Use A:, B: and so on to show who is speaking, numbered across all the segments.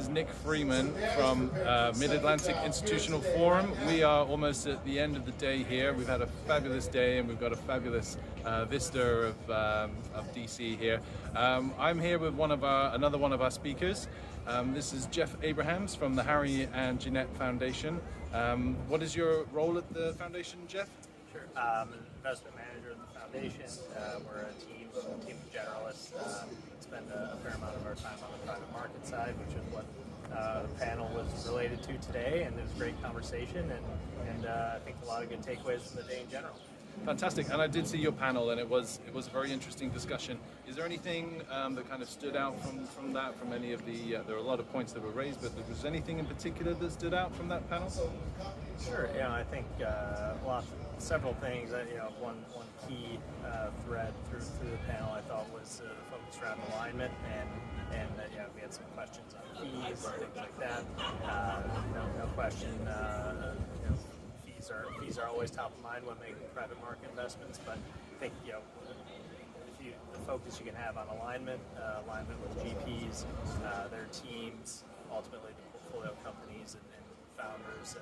A: is Nick Freeman from MidAtlantic Institutional Forum. We are almost at the end of the day here. We've had a fabulous day and we've got a fabulous vista of DC here. I'm here with another one of our speakers. This is Geoff Abrahams from the Harry and Jeanette Foundation. What is your role at the foundation, Geoff?
B: Sure. I'm an investment manager at the foundation. We're a team of generalists. Spend a fair amount of our time on the private market side, which is what the panel was related to today, and it was a great conversation, and I think a lot of good takeaways from the day in general.
A: Fantastic, and I did see your panel, and it was a very interesting discussion. Is there anything that kind of stood out from that? From any of the there were a lot of points that were raised, but was anything in particular that stood out from that panel?
B: Sure. I think several things. One key thread through the panel I thought was the focus around alignment, and we had some questions on fees, things like that. No question. Fees are always top of mind when making private market investments, but I think the focus you can have on alignment with GPs, their teams, ultimately the portfolio companies and founders,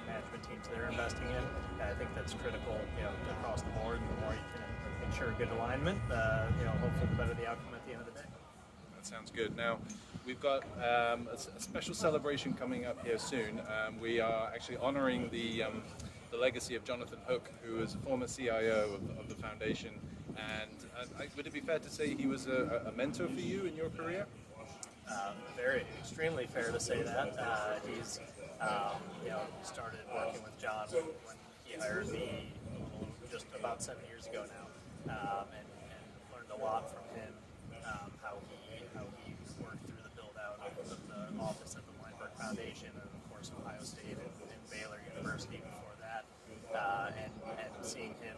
B: management teams they're investing in. I think that's critical, across the board. And the more you can ensure good alignment, hopefully the better the outcome at the end of the day.
A: That sounds good. Now, we've got a special celebration coming up here soon. We are actually honoring the legacy of Jonathan Hook, who was a former CIO of the foundation. And would it be fair to say he was a mentor for you in your career?
B: Extremely fair to say that. He's started working with John when he hired me just about 7 years ago now, and learned a lot from him. How he worked through the build out of the office at the Weinberg Foundation, and of course Ohio State and Baylor University before that, and seeing him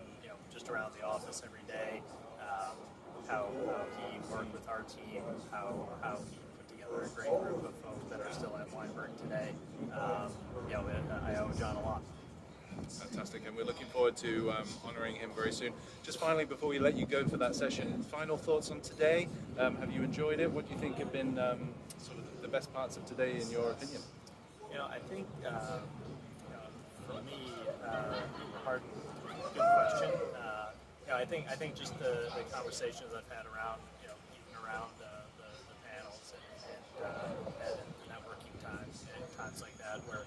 B: just around the office every day, how he worked with our team, how he put together a great group of folks that are still at Weinberg today. I owe John a lot.
A: Fantastic, and we're looking forward to honoring him very soon. Just finally, before we let you go for that session, final thoughts on today. Have you enjoyed it? What do you think have been sort of the best parts of today, in your opinion?
B: I think for me, good question. I think just the conversations I've had around even around the panels and the networking times like that, where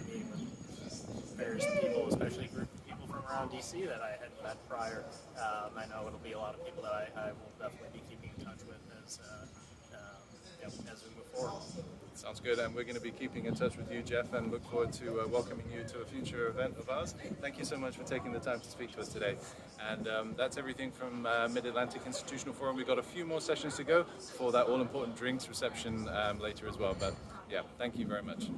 B: meeting with various people, especially a group of people from around DC that I had met prior. I know it'll be a lot of people that I will definitely be keeping in touch with as we move forward.
A: Sounds good, and we're going to be keeping in touch with you, Geoff, and look forward to welcoming you to a future event of ours. Thank you so much for taking the time to speak to us today. And that's everything from MidAtlantic Institutional Forum. We've got a few more sessions to go before that all-important drinks reception later as well. But yeah, thank you very much.